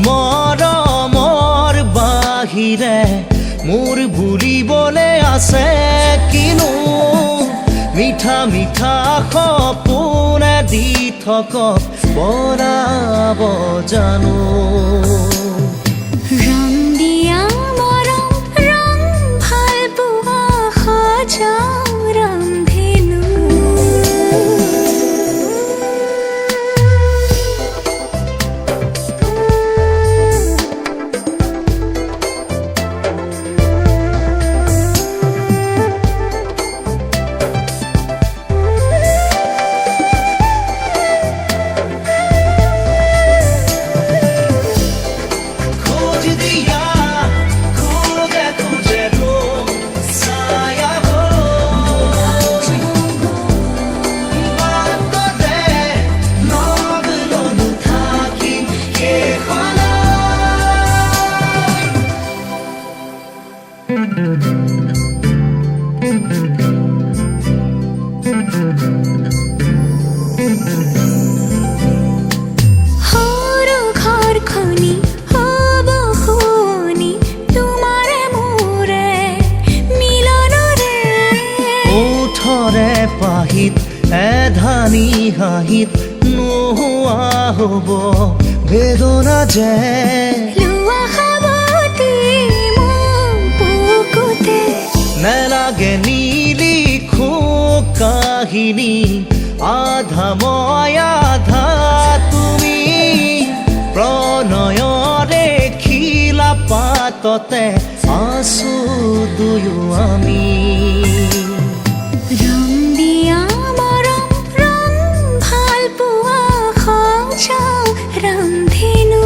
মৰমৰ বাহিৰে মোৰ বুলিবলে আছে কিনো মিঠা মিঠা সপোনে দি থকক বৰাব জানো ৰং দিয়া মৰম ৰং ভাল পোৱা সজাও ৰামধেনু সৰু ঘৰখনি হ'ব শুৱনি তোমাৰে মোৰে মিলনৰে ওঠৰে পাহিত এধানি হাঁহিত নোহোৱা হ'ব বেদনা যে লোৱা সাৱটি মোক বুকুতে নেলাগে নিলিখো কাহিনী আধা মই আধা তুমি প্ৰণয়ৰে খিলা পাততে আছো দুয়ো আমি ৰং দিয়া মৰম ৰং ভাল পোৱা সজাও ৰামধেনু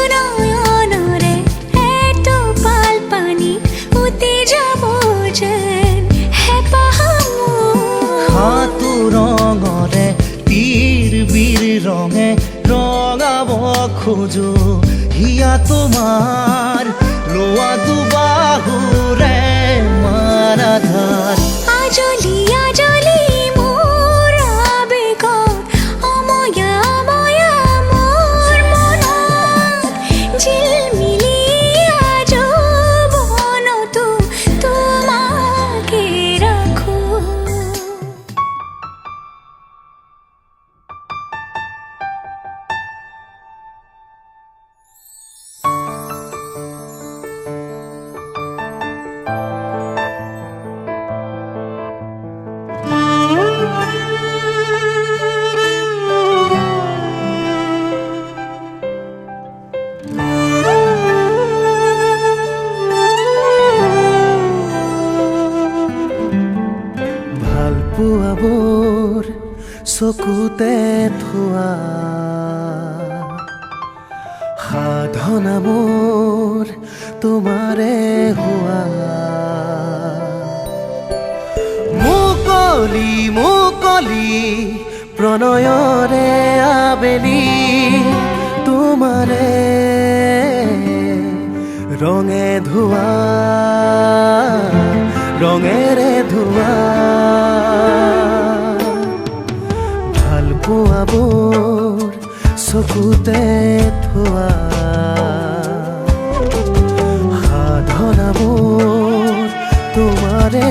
দুনয়নৰে এটোপাল পানী উটি যাব যেন হেঁপাহ মোৰ হাতু ৰঙৰে তীৰ বীৰ ৰঙে ৰঙাব খোজো হিয়া তোমাৰ লোৱা দুবাহুৰে মাৰাধাৰ আজলি আজলি মোৰ আবেগত অময়া অময়া মোৰ মনত জিলমিলি আজীৱনতো তোমাকে ৰাখো ভাল পোৱাবোৰ চকুতে থোৱা সাধনা মোৰ তোমাৰে হোৱা মুকলি মুকলি প্ৰণয়ৰে আবেলি তোমাৰে ৰঙে ধোৱা ৰঙেৰে ধোৱা ভাল পোৱাবোৰ চকুতে থোৱা সাধনাবোৰ তোমাৰে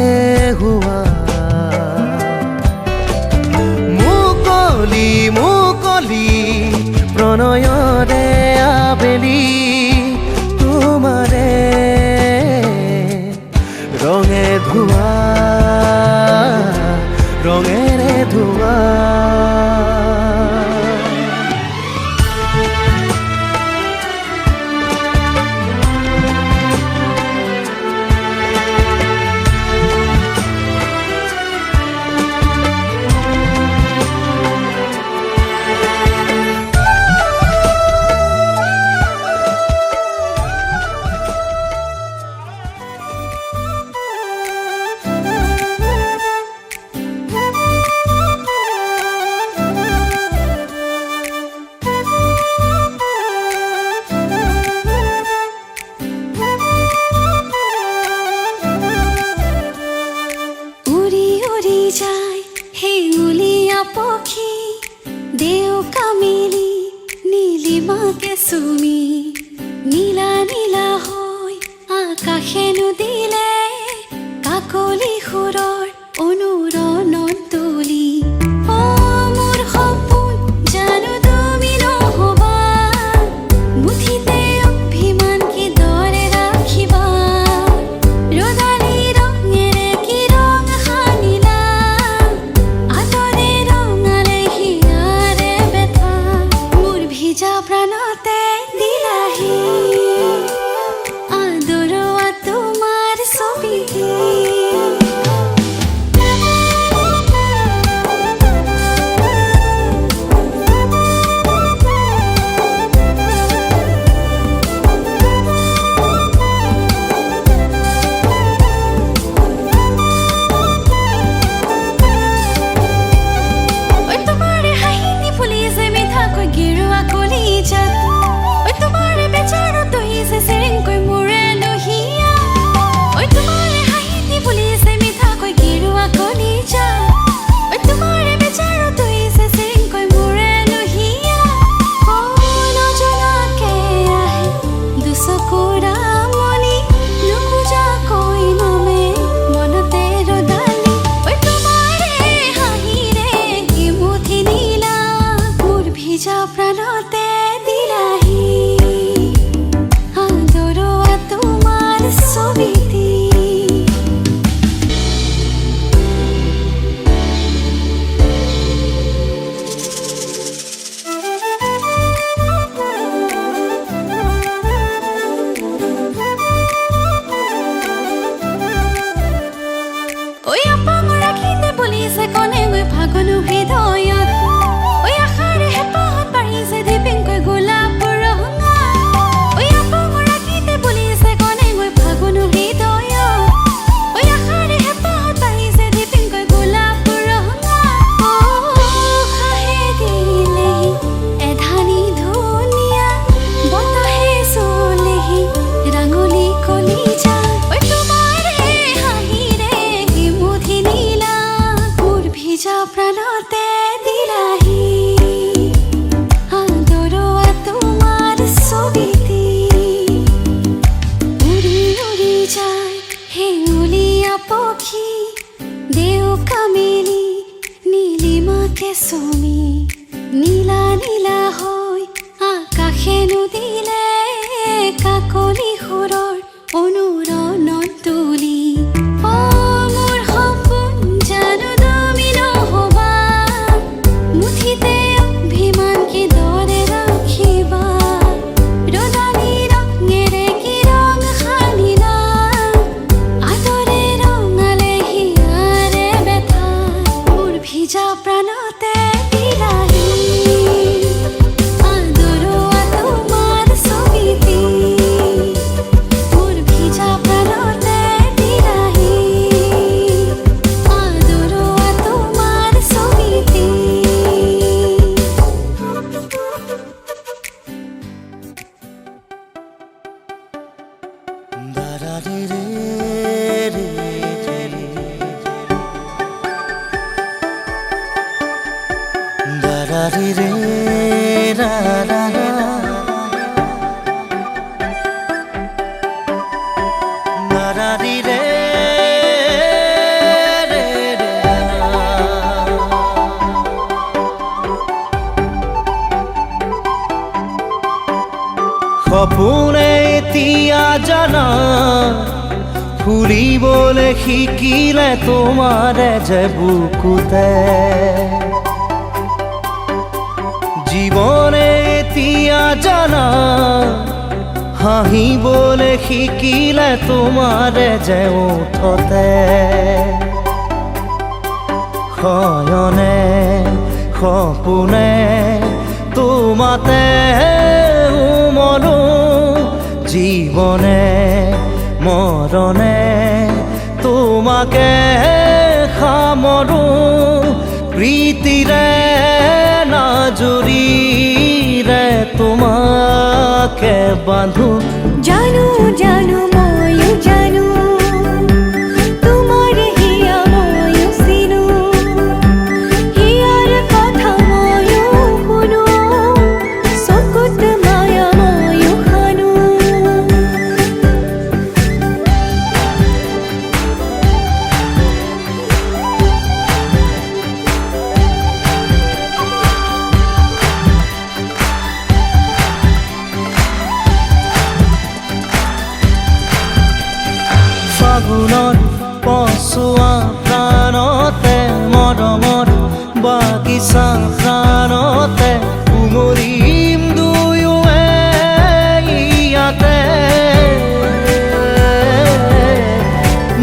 হোৱা মুকলি মুকলি প্ৰণয়ৰে আবেলি তোমাৰে রঙে ধোয়া রঙেরে ধোয়া যায় হেঙুলীয়া পক্ষী দেউকা মেলি নীলিমাকে চুমি নীলা নীলা হৈ আকাশেনো দিলে কাকলি সুৰৰ অনুৰণন তুলি অ মোৰ সপোন জানো তুমি নহবা মুঠিতে অভিমান কি দৰে ৰাখিবা ৰদালি ৰঙেৰে কি ৰং সানিলা আতৰে ৰঙালে হিয়াৰে বেথা মোৰ ভিজা প্ৰাণতে দিলাহি আদৰোৱা তোমাৰ ছবিটি প্ৰাণতে দিলাহি আদৰোৱা তোমাৰ ছবিটি ঐ আপাং ৰাখিতে বুলিছে কনে গৈ ফাগুন হৃদয়ত ঐ আশাৰে হেঁপাহত পাৰিছে দীপিংকৈ গোলাপ ৰঙা ঐ আপাং ৰাখিতে বুলিছে কনে গৈ ফাগুন হৃদয়ত ঐ আশাৰে হেঁপাহত পাৰিছে দীপিংকৈ গোলাপ ৰঙা খাহে দিলেহি এধানি ধুনীয়া বতাহে চুলেহি ৰাঙলী কলিজা ঐ তোমাৰে হাঁহিৰে হিমুঠি নীলা মোৰ ভিজা প্ৰাণতে দিলাহি আদৰোৱা তোমাৰ ছবিটি উৰি উৰি যায় হেঙুলীয়া পক্ষী দেউকা মেলি নীলিমাকে চুমি নীলা নীলা হৈ আকাশেনো দিলে কাকলি সুৰৰ অনুৰণন তুলি অ মোৰ সপোন জানো তুমি নহবা মুঠিতে অভিমান কি দৰে ৰাখিবা ৰদালি ৰঙেৰে কি ৰং সানিলা আতৰে ৰঙালে হিয়াৰে বেথা মোৰ ভিজা প্ৰাণতে দিলাহি আদৰোৱা তোমাৰ ছবিটি মোৰ ভিজা প্ৰাণতে দিলাহি আদৰোৱা তোমাৰ ছবিটি সপোনে এতিয়া জানা ফুৰিবলৈ শিকিলে তোমাৰে যে বুকুতে জীৱনে এতিয়া জানা হাঁহিবলৈ শিকিলে তোমাৰে যে ওঠতে শয়নে সপোনে তোমাতে উমলো জীৱনে মৰণে তোমাকে সামৰো প্ৰীতিৰে নাজুৰিৰে তোমাকে বান্ধো জানো জানো ময়ো জানো তোমাৰ হিয়া ময়ো চিনো মৰমত বাগিচা প্ৰাণতে উমলিম দুয়োৱে ইয়াতে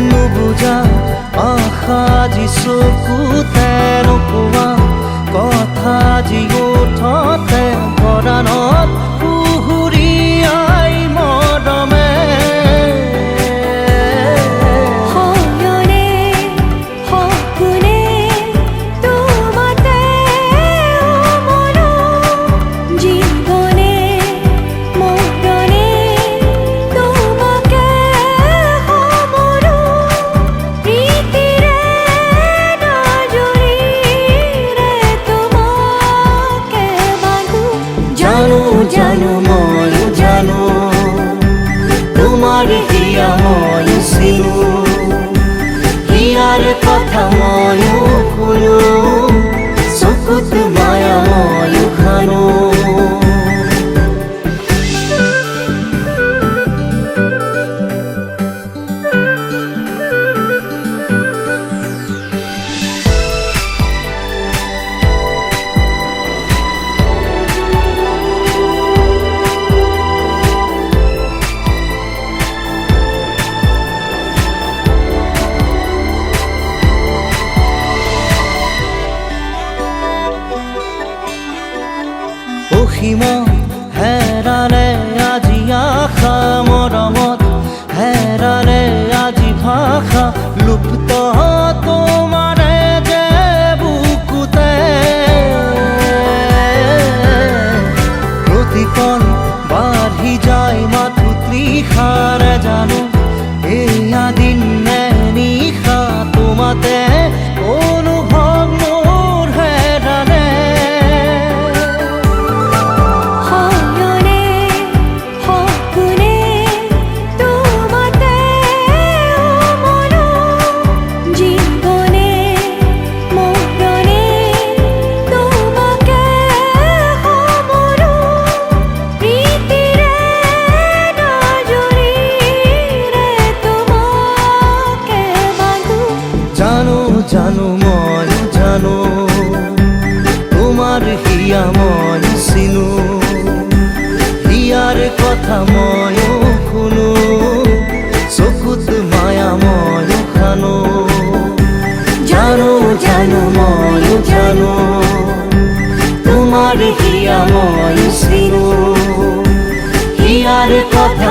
নুবুজা আশা যি চকুতে নোপোৱা কথা যি ওঠতে পৰাণত সুহুৰিয়াই মৰমে হয়নে সপোনে তোমাতে মনো জীৱনে মৰণে তোমাকে সমৰো প্ৰীতিৰে নজৰিৰে তোমাকে বান্ধো জানো জানো ময়ো জানো তোমাৰ হিয়া ময়ো চিনো হিয়াৰ কথা ময়ো শুনো চকুত মায়া ময়ো খানো অসীমত হেৰালে আজি আশা মৰমত হেৰালে আজি ভাষা লুপ্ত তোমাৰে যে বুকুতে প্ৰতিপল বাঢ়ি যায় মাথো তৃষাৰে জানো এয়া দিন নে নিশা তোমাতে অনুভৱ মোৰ হেৰালে হয়নে সপোনে তোমাতে মনো জীৱনে মৰণে তোমাকে সমৰো প্ৰীতিৰে নজৰিৰে তোমাকে বান্ধো জানো জানো ময়ো জানো তোমাৰ হিয়া ময়ো চিনো হিয়াৰ কথা ময়ো শুনো চকুত মায়া ময়ো খানো জানো জানো ময়ো জানো তোমাৰ হিয়া ময়ো চিনো হিয়াৰ কথা